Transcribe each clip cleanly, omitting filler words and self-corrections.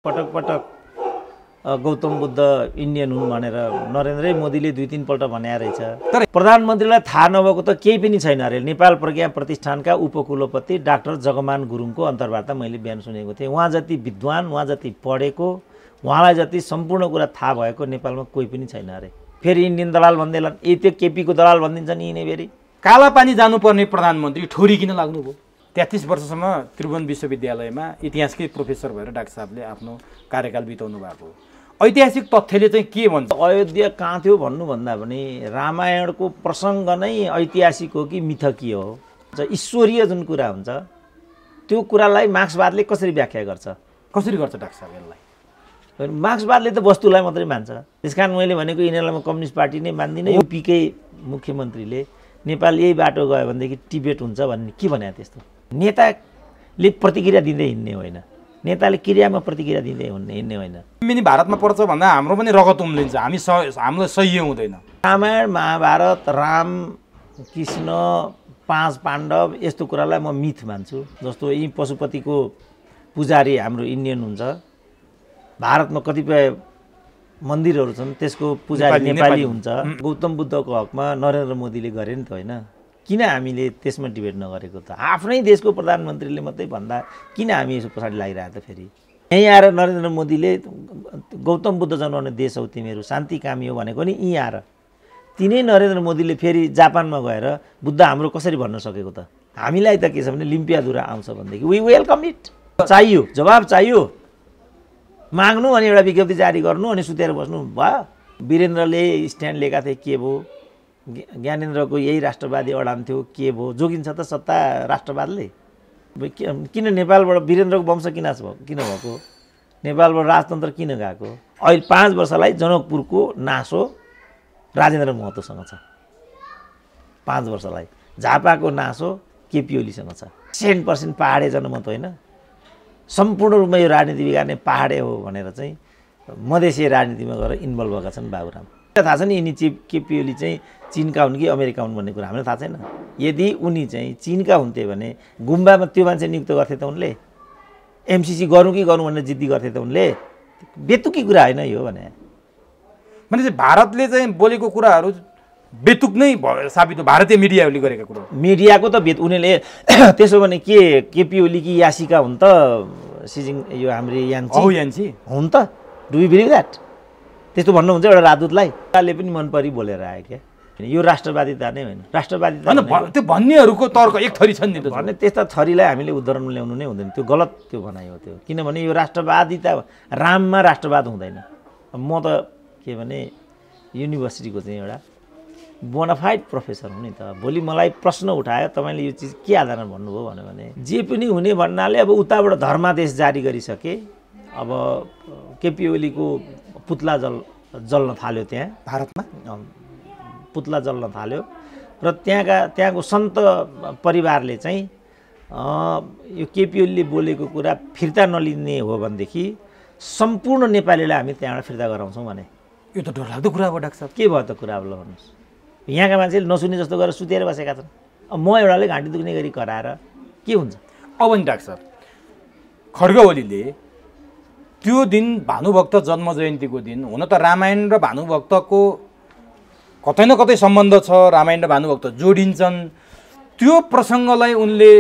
पटक पटक गौतम बुद्ध इन्डियन हुन् भनेर नरेन्द्र मोदीले 2-3 पल्ट भने रहेछ। तर प्रधानमन्त्रीलाई थाहा नभएको त केही पनि छैन अरे। नेपाल प्रज्ञा प्रतिष्ठानका उपकुलपति डाक्टर जगमान गुरुङको अन्तर्वार्ता मैले बिहान सुनेको थिएँ। उहाँ जति विद्वान, उहाँ जति पढेको, उहाँलाई जति सम्पूर्ण कुरा थाहा भएको नेपालमा कोही पनि छैन अरे। फेरि इन्डियन दलाल भन्दैला, त्यो केपीको दलाल भनिदिन्छन् यिनै फेरि। कालापानी जानुपर्ने प्रधानमन्त्री ठोरी किन लाग्नुभयो? 33 वर्षसम्म त्रिभुवन विश्वविद्यालयमा इतिहासकै प्रोफेसर भएर डाक्टर साहबले आफ्नो कार्यकाल बिताउनु भएको। ऐतिहासिक तथ्यले चाहिँ के भन्छ? अयोध्या कहाँ थियो भन्नुभन्दा पनि रामायणको प्रसङ्ग नै ऐतिहासिक हो कि मिथकीय हो? ईश्वरीय जुन कुरा हुन्छ त्यो कुरालाई मार्क्सवादले कसरी व्याख्या गर्छ? कसरी गर्छ डाक्टर साहब यसलाई? मार्क्सवादले त वस्तुलाई मात्रै मान्छ। त्यसकारण मैले भनेको यिनीहरूलाई म कम्युनिस्ट पार्टी नै मान्दिनँ। युपीकै मुख्यमन्त्रीले नेपाल यही बाटो गयो भनेदेखि टिबेट हुन्छ भन्ने के भने? त्यस्तो नेताले प्रतिक्रिया दिँदै हिँड्ने होइन, नेताले क्रियामा प्रतिक्रिया दिँदै हिँड्ने होइन। मिनी भारतमा पर्छ भन्दा हाम्रो पनि रगत उम्लिन्छ, हामीलाई सही हुँदैन। रामायण महाभारत, राम कृष्ण 5 पाण्डव यस्तो कुरालाई म मिथ मान्छु। जस्तो यी पशुपतिको पुजारी हाम्रो इन्डियन हुन्छ, भारतमा कतिपय मन्दिरहरू छन् त्यसको पुजारी नेपाली हुन्छ। गौतम बुद्धको हकमा नरेन्द्र मोदीले गरे नि त होइन? किन हामीले त्यसमा डिबेट नगरेको त? आफ्नै देशको प्रधानमन्त्रीले मात्रै भन्दा किन हामी यसो पछाडि लागिरहेको त? फेरि यहीँ आएर नरेन्द्र मोदीले गौतम बुद्ध जन्माउने देश हौ तिमीहरू, शान्तिकामी हो भनेको नि यहीँ आएर तिनै नरेन्द्र मोदीले फेरि जापानमा गएर बुद्ध हाम्रो कसरी भन्न सकेको त? हामीलाई त के छ भने लिम्पियाधुरा आउँछ भनेदेखि वी वेलकम इट। चाहियो, जवाब चाहियो, माग्नु अनि एउटा विज्ञप्ति जारी गर्नु अनि सुतेर बस्नु भयो। वीरेन्द्रले स्ट्यान्ड लिएका थिए, के भयो? ज्ञानेन्द्रको यही राष्ट्रवादी अडान थियो, के भयो? जोगिन्छ त सत्ता राष्ट्रवादले? किन नेपालबाट वीरेन्द्रको वंश किन भएको? नेपालबाट राजतन्त्र किन गएको? अहिले 5 वर्षलाई जनकपुरको नासो राजेन्द्र महतोसँग छ। 5 वर्षलाई झापाको नासो केपी ओलीसँग छ। 100% पहाडे जनमत होइन, सम्पूर्ण रूपमा यो राजनीति बिगार्ने पहाडे हो भनेर चाहिँ मधेसी राजनीतिमा गएर इन्भल्भ भएका छन् बाबुराम। थाहा छ नि यिनी केपी ओली चाहिँ चीनका हुन् कि अमेरिका हुन् भन्ने कुरा हामीलाई थाहा छैन। यदि उनी चाहिँ चीनका हुन्थे भने गुम्बामा त्यो मान्छे नियुक्त गर्थे त उनले? एमसीसी गरौँ कि गरौँ भनेर जिद्दी गर्थे त उनले? बेतुकी कुरा होइन यो भने। चाहिँ भारतले चाहिँ बोलेको कुराहरू बेतुक नै साबित हो, भारतीय मिडियाहरूले गरेका कुरा। मिडियाको त उनीहरूले त्यसो भने केपी ओली कि यासिका हुन् त? यो हाम्रो यान्सी हुन् त? Do you believe that? त्यस्तो भन्नुहुन्छ एउटा राजदूतलाई? ले पनि मन परि बोलेर आयो क्या। यो राष्ट्रवादिता नै होइन, राष्ट्रवादिता त्यो भन्नेहरूको तर्क एक थरी छन् नि त भने। त्यस्ता थरीलाई हामीले उदाहरण ल्याउनु नै हुँदैन, त्यो गलत त्यो भनाइ हो त्यो। किनभने यो राष्ट्रवादिता, राममा राष्ट्रवाद हुँदैन। म त के भने युनिभर्सिटीको चाहिँ एउटा बोनाफाइड प्रोफेसर हुँ नि त। भोलि मलाई प्रश्न उठायो तपाईँले यो चिज के आधारमा भन्नुभयो भने जे पनि हुने भन्नाले अब उताबाट धर्मादेश जारी गरिसके। अब केपी ओलीको पुतला जल्न थाल्यो, त्यहाँ भारतमा पुतला जल्न थाल्यो र त्यहाँको सन्त परिवारले चाहिँ यो केपी ओलीले बोलेको कुरा फिर्ता नलिने हो भनेदेखि सम्पूर्ण नेपालीलाई हामी त्यहाँबाट फिर्ता गराउँछौँ भने यो त डरलाग्दो कुरा हो डाक्टर साहब। के भयो त कुरा? अब ल भन्नुहोस्। यहाँका मान्छेले नसुने जस्तो गरेर सुतेर बसेका छन्। अब म एउटाले घाँटी दुख्ने गरी कराएर के हुन्छ? अब नि डाक्टर साहब, खड्ग ओलीले त्यो दिन भानुभक्त जन्म जयन्तीको दिन, हुन त रामायण र भानुभक्तको कतै न कतै सम्बन्ध छ, रामायण र भानुभक्त जोडिन्छन्। त्यो प्रसङ्गलाई उनले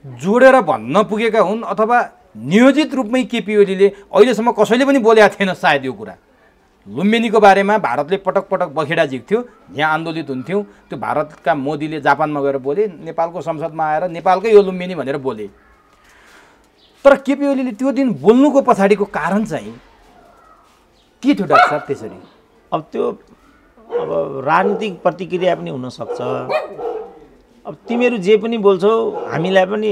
जोडेर भन्न पुगेका हुन् अथवा नियोजित रूपमै केपी ओलीले अहिलेसम्म कसैले पनि बोलेका थिएन सायद यो कुरा। लुम्बिनीको बारेमा भारतले पटक पटक बखेडा झिक्थ्यो, यहाँ आन्दोलित हुन्थ्यौँ। त्यो भारतका मोदीले जापानमा गएर बोले, नेपालको संसदमा आएर नेपालकै यो लुम्बिनी भनेर बोले। तर केपी ओलीले त्यो दिन बोल्नुको पछाडिको कारण चाहिँ के थियो डाक्टर साहब? त्यसरी अब राजनीतिक प्रतिक्रिया पनि हुनसक्छ। अब तिमीहरू जे पनि बोल्छौ हामीलाई पनि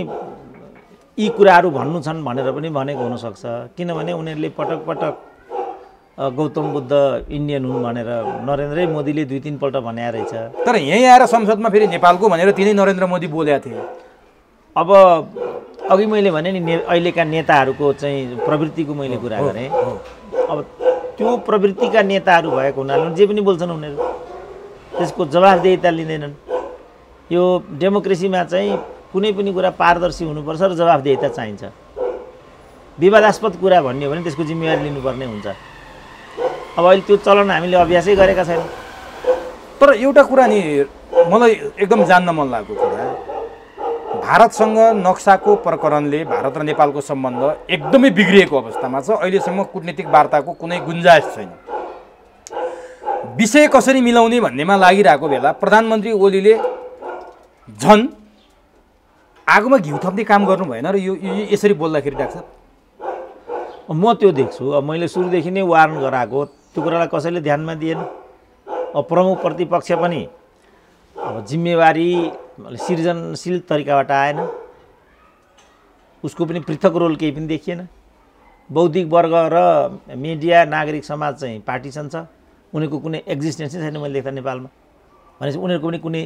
यी कुराहरू भन्नु छन् भनेर पनि भनेको हुनसक्छ। किनभने उनीहरूले पटक पटक गौतम बुद्ध इन्डियन हुन् भनेर नरेन्द्र मोदीले 2-3 पल्ट भने रहेछ। तर यहीँ आएर संसदमा फेरि नेपालको भनेर तिनै नरेन्द्र मोदी बोलेका थिए। अब अघि मैले भने नि अहिलेका नेताहरूको चाहिँ प्रवृत्तिको मैले कुरा गरेँ। अब त्यो प्रवृत्तिका नेताहरू भएको हुनाले जे पनि बोल्छन् उनीहरू त्यसको जवाफदेहिता लिँदैनन्। यो डेमोक्रेसीमा चाहिँ कुनै पनि कुरा पारदर्शी हुनुपर्छ र जवाफदेहिता चाहिन्छ। विवादास्पद कुरा भन्ने हो भने त्यसको जिम्मेवारी लिनुपर्ने हुन्छ। अब अहिले त्यो चलन हामीले अभ्यासै गरेका छैनौँ। तर एउटा कुरा नि मलाई एकदम जान्न मन लागेको कुरा, भारतसँग नक्साको प्रकरणले भारत र नेपालको सम्बन्ध एकदमै बिग्रिएको अवस्थामा छ। अहिलेसम्म कूटनीतिक वार्ताको कुनै गुन्जाइस छैन। विषय कसरी मिलाउने भन्नेमा लागिरहेको बेला प्रधानमन्त्री ओलीले झन् आगोमा घिउ थप्ने काम गर्नु भएन र यो यसरी बोल्दाखेरि डाक्टर म त्यो देख्छु। अब मैले सुरुदेखि नै वार्न गराएको त्यो कुरालाई कसैले ध्यानमा दिएन। अब प्रमुख प्रतिपक्ष पनि अब जिम्मेवारी सृजनशील तरिकाबाट आएन, उसको पनि पृथक रोल केही पनि देखिएन। बौद्धिक वर्ग र मिडिया नागरिक समाज चाहिँ पार्टिसन छ, उनीहरूको कुनै एक्जिस्टेन्सै छैन मैले देख्दा नेपालमा। भनेपछि उनीहरूको पनि कुनै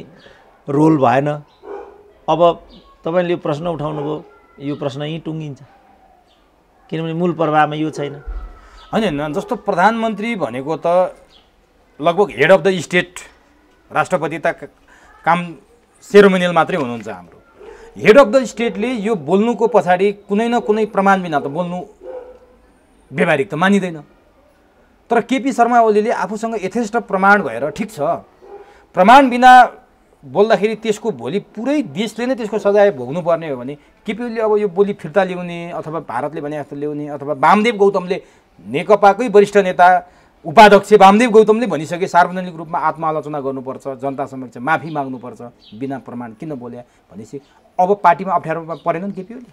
रोल भएन। अब तपाईँले यो प्रश्न उठाउनु भयो, यो प्रश्न यहीँ टुङ्गिन्छ, किनभने मूल प्रभावमा यो छैन। होइन, जस्तो प्रधानमन्त्री भनेको त लगभग हेड अफ द स्टेट, राष्ट्रपति त काम सेरोमोनियल मात्रै हुनुहुन्छ। हाम्रो हेड अफ द स्टेटले यो बोल्नुको पछाडि कुनै न कुनै प्रमाण बिना त बोल्नु व्यवहारिक त मानिँदैन। तर केपी शर्मा ओलीले आफूसँग यथेष्ट प्रमाण भएर, ठिक छ प्रमाण बिना बोल्दाखेरि त्यसको भोलि पुरै देशले नै त्यसको सजाय भोग्नुपर्ने हो भने केपी ओलीले अब यो बोली फिर्ता ल्याउने अथवा भारतले भने जस्तो ल्याउने, अथवा वामदेव गौतमले नेकपाकै वरिष्ठ नेता उपाध्यक्ष वामदेव गौतमले भनिसके सार्वजनिक रूपमा आत्मालोचना गर्नुपर्छ, जनता समक्ष माफी माग्नुपर्छ, बिना प्रमाण किन बोले भनेपछि अब पार्टीमा अप्ठ्यारोमा परेन केपी ओली।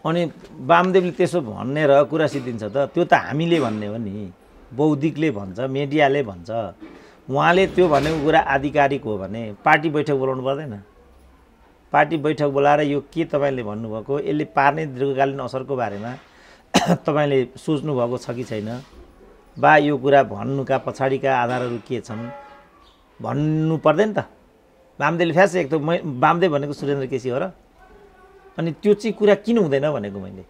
अनि वामदेवले त्यसो भन्ने र कुरा सिद्धिन्छ त त्यो त हामीले भन्ने हो नि, बौद्धिकले भन्छ, मिडियाले भन्छ। उहाँले त्यो भनेको कुरा आधिकारिक हो भने पार्टी बैठक बोलाउनु पर्दैन। पार्टी बैठक बोलाएर यो के तपाईँले भन्नुभएको यसले पार्ने दीर्घकालीन असरको बारेमा तपाईँले सोच्नुभएको छ कि छैन, बा यो कुरा भन्नुका पछाडिका आधारहरू के छन् भन्नु पर्दैन त। वामदेवले फ्यास एक त वामदेव भनेको सुरेन्द्र केसी हो र, अनि त्यो चाहिँ कुरा किन हुँदैन भनेको मैले।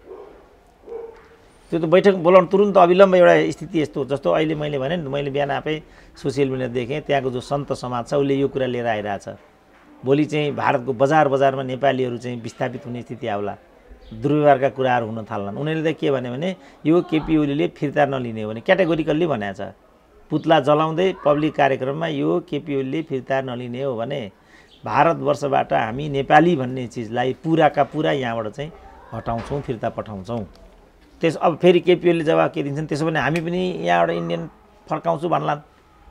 त्यो त बैठक बोलाउनु तुरुन्त अविलम्ब एउटा स्थिति यस्तो, जस्तो अहिले मैले भने नि, मैले बिहान आफै सोसियल मिडिया देखेँ, त्यहाँको जो सन्त समाज छ उसले यो कुरा लिएर आइरहेछ। भोलि चाहिँ भारतको बजारमा नेपालीहरू चाहिँ विस्थापित हुने स्थिति आउला, दुर्व्यवहारका कुराहरू हुन थाल्लान्। उनीहरूले त के भने यो केपी ओलीले फिर्ता नलिने हो भने क्याटेगोरिकल्ली भनेको छ। पुतला जलाउँदै पब्लिक कार्यक्रममा यो केपी ओलीले फिर्ता नलिने हो भने भारतवर्षबाट हामी नेपाली भन्ने चिजलाई पुराका पुरा यहाँबाट चाहिँ हटाउँछौँ, फिर्ता पठाउँछौँ। अब फेरि केपी ओलीले जवाब के दिन्छन्, त्यसो भने हामी पनि यहाँबाट इन्डियन फर्काउँछु भन्लान्।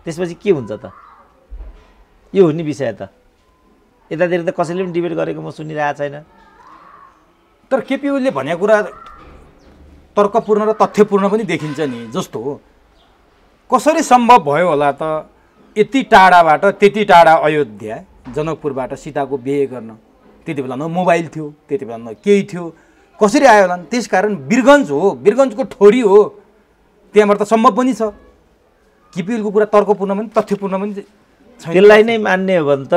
त्यसपछि के हुन्छ त? यो हो नि विषय त। यतातिर त कसैले पनि डिबेट गरेको म सुनिरहेको छैन। तर केपी ओलीले भनेको कुरा तर्कपूर्ण र तथ्यपूर्ण पनि देखिन्छ नि। जस्तो कसरी सम्भव भयो होला त यति टाढाबाट त्यति टाढा अयोध्या जनकपुरबाट सीताको बिहे गर्न? त्यति बेला न मोबाइल थियो, त्यति बेला न केही थियो, कसरी आयो होला? त्यसकारण वीरगन्ज हो, वीरगन्जको ठोरी हो, त्यहाँबाट त सम्भव पनि छ। केपी ओलीको कुरा तर्कपूर्ण पनि तथ्यपूर्ण पनि छैन। त्यसलाई नै मान्ने हो भने त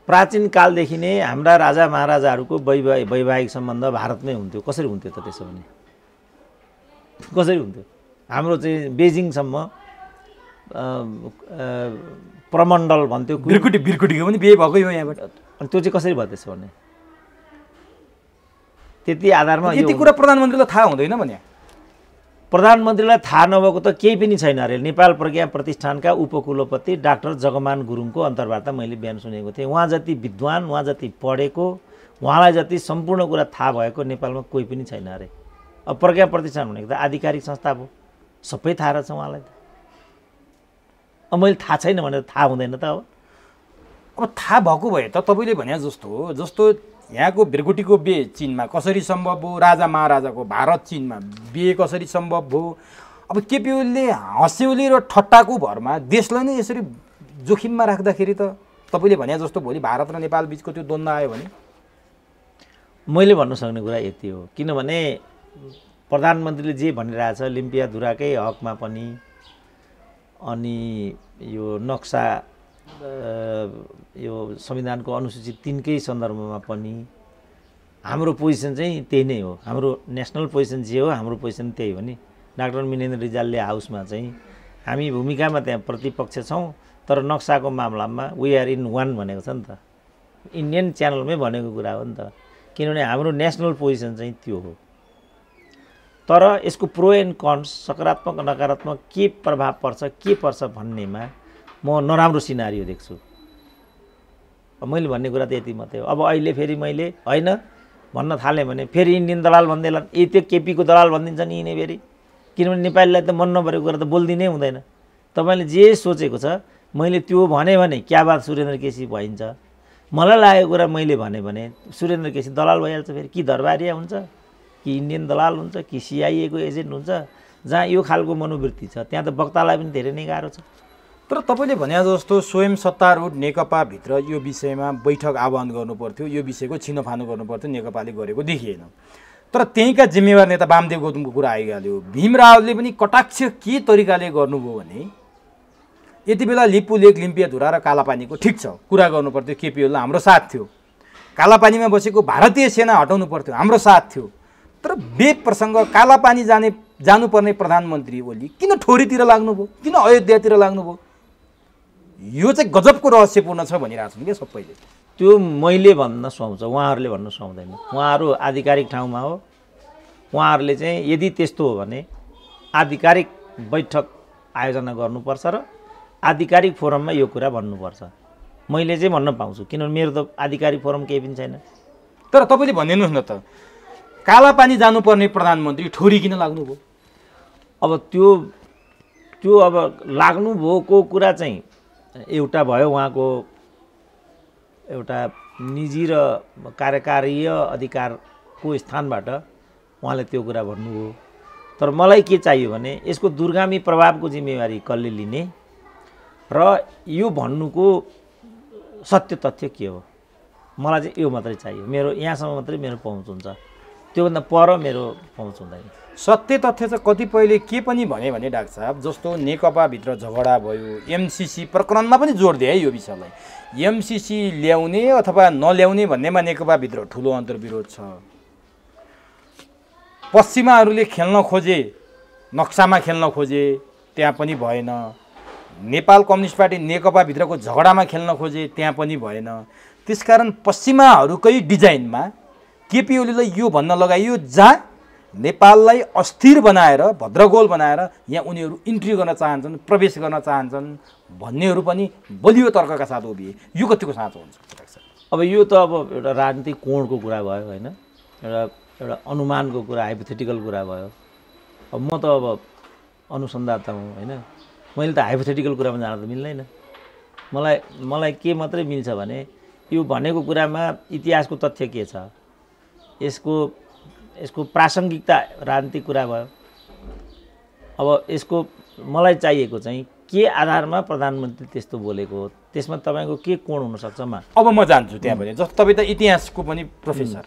प्राचीन कालदेखि नै हाम्रा राजा महाराजाहरूको वैवाहिक सम्बन्ध भारतमै हुन्थ्यो। कसरी हुन्थ्यो त त्यसो भने? कसरी हुन्थ्यो? हाम्रो चाहिँ बेजिङसम्म प्रमण्डल भन्थ्यो, बिरकुटीको पनि बिहे भएको हो यहाँबाट। अनि त्यो चाहिँ कसरी भयो त्यसो भने? त्यति आधारमा यति कुरा प्रधानमन्त्रीलाई थाहा हुँदैन भने? प्रधानमन्त्रीलाई थाहा नभएको त केही पनि छैन अरे। नेपाल प्रज्ञा प्रतिष्ठानका उपकुलपति डाक्टर जगमान गुरुङको अन्तर्वार्ता मैले बिहान सुनेको थिएँ। उहाँ जति विद्वान, उहाँ जति पढेको, उहाँलाई जति सम्पूर्ण कुरा थाहा भएको नेपालमा कोही पनि छैन अरे। अब प्रज्ञा प्रतिष्ठान भनेको त आधिकारिक संस्था हो, सबै थाहा रहेछ उहाँलाई त। अब मैले थाहा छैन भनेर थाहा हुँदैन त? अब थाहा भएको भए त तपाईँले भने जस्तो यहाँको भिरकुटीको बिहे चीनमा कसरी सम्भव हो, राजा महाराजाको भारत चीनमा बिहे कसरी सम्भव हो? अब केपी ओलीले हँस्यौली र ठट्टाको भरमा देशलाई नै यसरी जोखिममा राख्दाखेरि त तपाईँले भने जस्तो भोलि भारत र नेपाल बिचको त्यो द्वन्द्व आयो भने? मैले भन्नु सक्ने कुरा यति हो, किनभने प्रधानमन्त्रीले जे भनिरहेछ लिम्पियाधुराकै हकमा पनि, अनि यो नक्सा यो संविधानको अनुसूचित 3 कै सन्दर्भमा पनि हाम्रो पोजिसन चाहिँ त्यही नै हो। हाम्रो नेसनल पोजिसन जे हो, हाम्रो पोजिसन त्यही हो नि। डाक्टर मिनेन्द्र रिजालले हाउसमा चाहिँ हामी भूमिकामा त्यहाँ प्रतिपक्ष छौँ, तर नक्साको मामलामा वी आर इन वान भनेको छ नि त। इन्डियन च्यानलमै भनेको कुरा हो नि त, किनभने हाम्रो नेसनल पोजिसन चाहिँ त्यो हो। तर यसको प्रो एन्ड कन्स सकारात्मक नकारात्मक के प्रभाव पर्छ के पर्छ भन्नेमा म नराम्रो सिनारियो देख्छु। मैले भन्ने कुरा त यति मात्रै हो। अब अहिले फेरि मैले होइन भन्न थालेँ भने फेरि इन्डियन दलाल भन्दैला त्यो केपीको दलाल भनिदिन्छ नि यिनी फेरि, किनभने नेपालीलाई त मन नपरेको कुरा त बोलिदिनै हुँदैन। तपाईँले जे सोचेको छ मैले त्यो भने क्या बात सुरेन्द्र केसी भइन्छ। मलाई लागेको कुरा मैले भने सुरेन्द्र केसी दलाल भइहाल्छ फेरि, कि दरबारिया हुन्छ कि इन्डियन दलाल हुन्छ कि सिआइएको एजेन्ट हुन्छ। जहाँ यो खालको मनोवृत्ति छ त्यहाँ त वक्तालाई पनि धेरै नै गाह्रो छ। तर तपाईँले भने जस्तो स्वयं सत्तारूढ नेकपाभित्र यो विषयमा बैठक आह्वान गर्नुपर्थ्यो, यो विषयको छिनोफानो गर्नुपर्थ्यो, नेकपाले गरेको देखिएन। तर त्यहीँका जिम्मेवार नेता वामदेव गौतमको कुरा आइहाल्यो। भीम रावतले पनि कटाक्ष के तरिकाले गर्नुभयो भने यति बेला लिपु लेक लिम्पियाधुरा र कालापानीको ठिक छ कुरा गर्नुपर्थ्यो, केपी ओलीलाई हाम्रो साथ थियो। कालापानीमा बसेको भारतीय सेना हटाउनु पर्थ्यो, हाम्रो साथ थियो। तर बेप्रसङ्ग कालापानी जानुपर्ने प्रधानमन्त्री ओली किन ठोरीतिर लाग्नुभयो, किन अयोध्यातिर लाग्नुभयो? यो चाहिँ गजबको रहस्यपूर्ण छ भनिरहेको छन् क्या सबैले। त्यो मैले भन्न सुहाउँछ, उहाँहरूले भन्न सुहाउँदैन। उहाँहरू आधिकारिक ठाउँमा हो, उहाँहरूले चाहिँ यदि त्यस्तो हो भने आधिकारिक बैठक आयोजना गर्नुपर्छ र आधिकारिक फोरममा यो कुरा भन्नुपर्छ। मैले चाहिँ भन्न पाउँछु, किनभने मेरो त आधिकारिक फोरम केही पनि छैन। तर तपाईँले भनिदिनुहोस् न त, कालापानी जानुपर्ने प्रधानमन्त्री ठोरी किन लाग्नुभयो? अब त्यो अब लाग्नुभएको कुरा चाहिँ एउटा भयो उहाँको एउटा निजी र कार्यकारीय अधिकारको स्थानबाट उहाँले त्यो कुरा भन्नुभयो। तर मलाई के चाहियो भने यसको दूरगामी प्रभावको जिम्मेवारी कसले लिने र यो भन्नुको सत्य तथ्य के हो, मलाई चाहिँ यो मात्रै चाहियो। मेरो यहाँसम्म मात्रै मेरो पहुँच हुन्छ, त्योभन्दा पर मेरो पहुँच हुँदैन। सत्य तथ्य चाहिँ कतिपयले के पनि भने डाक्टर साहब, जस्तो नेकपाभित्र झगडा भयो, एमसिसी प्रकरणमा पनि जोड दिए है यो विषयलाई। एमसिसी ल्याउने अथवा नल्याउने भन्नेमा नेकपाभित्र ठुलो अन्तर्विरोध छ। पश्चिमाहरूले खेल्न खोजे, नक्सामा खेल्न खोजे, त्यहाँ पनि भएन। नेपाल कम्युनिस्ट पार्टी नेकपाभित्रको झगडामा खेल्न खोजे, त्यहाँ पनि भएन। त्यसकारण पश्चिमाहरूकै डिजाइनमा केपी ओलीलाई यो भन्न लगाइयो जहाँ नेपाललाई अस्थिर बनाएर भद्रगोल बनाएर यहाँ उनीहरू इन्ट्री गर्न चाहन्छन्, प्रवेश गर्न चाहन्छन् भन्नेहरू पनि बलियो तर्कका साथ उभिए। यो कतिको साँचो हुन्छ? अब यो त अब एउटा राजनीतिक कोणको कुरा भयो होइन, एउटा अनुमानको कुरा, हाइपोथेटिकल कुरा भयो। अब म त अब अनुसन्धाता हुँ होइन, मैले त हाइपोथेटिकल कुरामा जान त मिल्दैन। मलाई के मात्रै मिल्छ भने यो भनेको कुरामा इतिहासको तथ्य के छ, यसको प्रासङ्गिकता राजनीतिक कुरा भयो। अब यसको मलाई चाहिएको चाहिँ के आधारमा प्रधानमन्त्री त्यस्तो बोलेको हो, त्यसमा तपाईँको के कोण हुनसक्छ? अब म जान्छु त्यहाँ भने। जस्तो तपाईँ त इतिहासको पनि प्रोफेसर,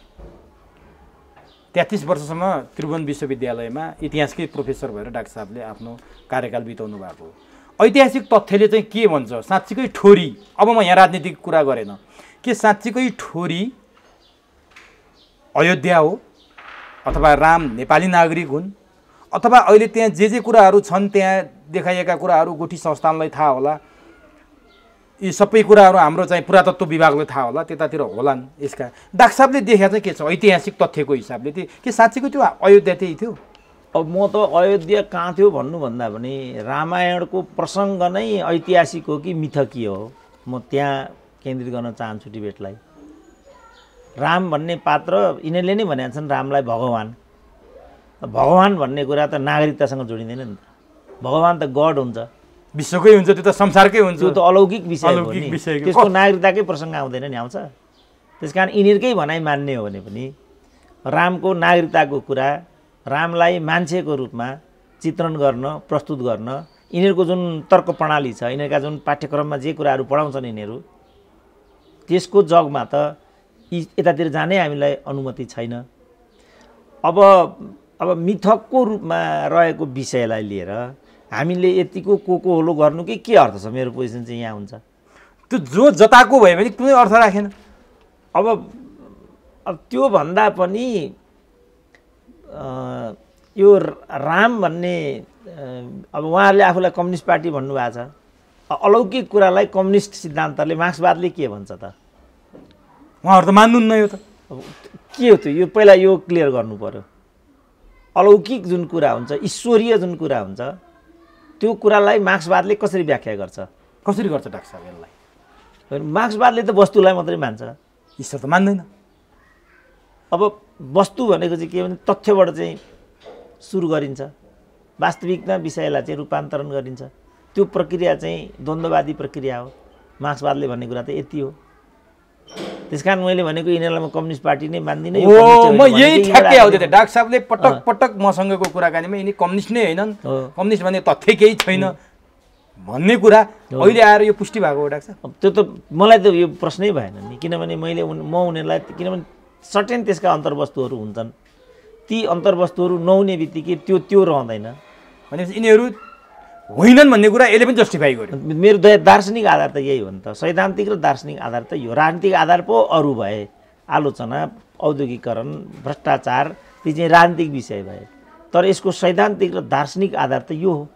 33 वर्षसम्म त्रिभुवन विश्वविद्यालयमा इतिहासकै प्रोफेसर भएर डाक्टर साहबले आफ्नो कार्यकाल बिताउनु भएको हो। ऐतिहासिक तथ्यले चाहिँ के भन्छ? साँच्चीकै ठोरी, अब म यहाँ राजनीतिक कुरा गरेन, के साँच्चीकै ठोरी अयोध्या हो अथवा राम नेपाली नागरिक हुन् अथवा अहिले त्यहाँ जे कुराहरू छन् त्यहाँ देखाइएका कुराहरू गुठी संस्थानलाई थाहा होला, यी सबै कुराहरू हाम्रो चाहिँ पुरातत्व विभागलाई थाहा होला, त्यतातिर होलान्। यसका डाक्टर साहबले देखाएको चाहिँ के छ ऐतिहासिक तथ्यको हिसाबले? के साँच्चीको त्यो अयोध्या त्यही थियो? अब म त अयोध्या कहाँ थियो भन्नुभन्दा पनि रामायणको प्रसङ्ग नै ऐतिहासिक हो कि मिथकीय हो, म त्यहाँ केन्द्रित गर्न चाहन्छु डिबेटलाई। राम भन्ने पात्र यिनीहरूले नै भनेका छन् रामलाई भगवान्। भगवान् भन्ने कुरा त नागरिकतासँग जोडिँदैन नि त। भगवान् त गड हुन्छ, विश्वकै हुन्छ, त्यो त संसारकै हुन्छ, त्यो त अलौकिक विषय हो नि, त्यसको नागरिकताकै प्रसङ्ग आउँदैन नि, आउँछ। त्यसकारण यिनीहरूकै भनाइ मान्ने हो भने पनि रामको नागरिकताको कुरा, रामलाई मान्छेको रूपमा चित्रण गर्न, प्रस्तुत गर्न यिनीहरूको जुन तर्क प्रणाली छ, यिनीहरूका जुन पाठ्यक्रममा जे कुराहरू पढाउँछन् यिनीहरू, त्यसको जगमा त यतातिर जानै हामीलाई अनुमति छैन। अब मिथकको रूपमा रहेको विषयलाई लिएर हामीले यतिको को होलो गर्नु के अर्थ छ? मेरो पोजिसन चाहिँ यहाँ हुन्छ। त्यो जो जताको भयो भने कुनै अर्थ राखेन। अब त्यो भन्दा पनि यो राम भन्ने, अब उहाँहरूले आफूलाई कम्युनिस्ट पार्टी भन्नुभएको छ, अलौकिक कुरालाई कम्युनिस्ट सिद्धान्तले मार्क्सवादले के भन्छ त? उहाँहरू त मान्नुहुन्न। यो त के हो? त्यो यो पहिला यो क्लियर गर्नु पर्यो। अलौकिक जुन कुरा हुन्छ, ईश्वरीय जुन कुरा हुन्छ, त्यो कुरालाई मार्क्सवादले कसरी व्याख्या गर्छ? कसरी गर्छ डाक्टर साहब यसलाई? मार्क्सवादले त वस्तुलाई मात्रै मान्छ, ईश्वर त मान्दैन। अब वस्तु भनेको चाहिँ के भने तथ्यबाट चाहिँ सुरु गरिन्छ, वास्तविकता विषयलाई चाहिँ रूपान्तरण गरिन्छ। त्यो प्रक्रिया चाहिँ द्वन्द्ववादी प्रक्रिया हो। मार्क्सवादले भन्ने कुरा त यति हो। त्यसकारण मैले भनेको यिनीहरूलाई म कम्युनिस्ट पार्टी नै मान्दिनँ। म यही ठ्याक्कै आउँदै थिएँ। डाक्टर साहबले पटक पटक मसँगको कुराकानीमा यिनी कम्युनिस्ट नै होइनन्, कम्युनिस्ट भन्ने तथ्य केही छैन भन्ने कुरा अहिले आएर यो पुष्टि भएको हो डाक्टर साहब। त्यो त मलाई त यो प्रश्नै भएन नि, किनभने म उनीहरूलाई, किनभने सर्टेन त्यसका अन्तर्वस्तुहरू हुन्छन्, ती अन्तर्वस्तुहरू नहुने बित्तिकै त्यो रहँदैन। भनेपछि यिनीहरू होइनन् भन्ने कुरा यसले पनि जस्टिफाई गर्यो। मेरो दार्शनिक आधार त यही हो नि त। सैद्धान्तिक र दार्शनिक आधार त यो, राजनीतिक आधार पो अरू भए, आलोचना, औद्योगिकरण, भ्रष्टाचार, ती चाहिँ राजनीतिक विषय भए, तर यसको सैद्धान्तिक र दार्शनिक आधार त यो हो।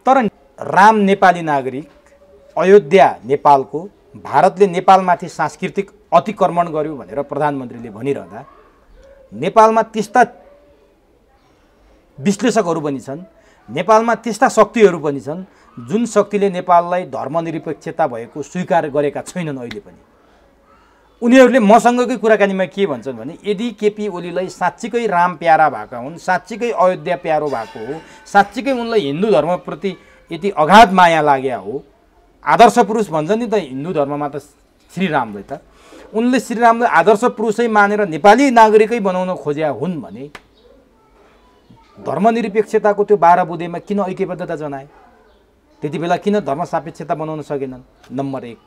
तर राम नेपाली नागरिक, अयोध्या नेपालको, भारतले नेपालमाथि सांस्कृतिक अतिक्रमण गर्यो भनेर प्रधानमन्त्रीले भनिरहँदा नेपालमा त्यस्ता विश्लेषकहरू पनि छन्, नेपालमा त्यस्ता शक्तिहरू पनि छन् जुन शक्तिले नेपाललाई धर्मनिरपेक्षता भएको स्वीकार गरेका छैनन् अहिले पनि। उनीहरूले मसँगकै कुराकानीमा के भन्छन् भने यदि केपी ओलीलाई साँच्चीकै राम प्यारा भएका हुन्, साँच्चीकै अयोध्या प्यारो भएको हो, साँच्चीकै उनलाई हिन्दू धर्मप्रति यति अगाध माया लाग्या हो, आदर्श पुरुष भन्छ नि त हिन्दू धर्ममा त श्रीरामले, त उनले श्रीरामलाई आदर्श पुरुषै मानेर नेपाली नागरिकै बनाउन खोज्या हुन् भने धर्मनिरपेक्षताको त्यो 12 बुँदेमा किन ऐक्यबद्धता जनाए? त्यति बेला किन धर्म सापेक्षता बनाउन सकेनन्? नम्बर 1।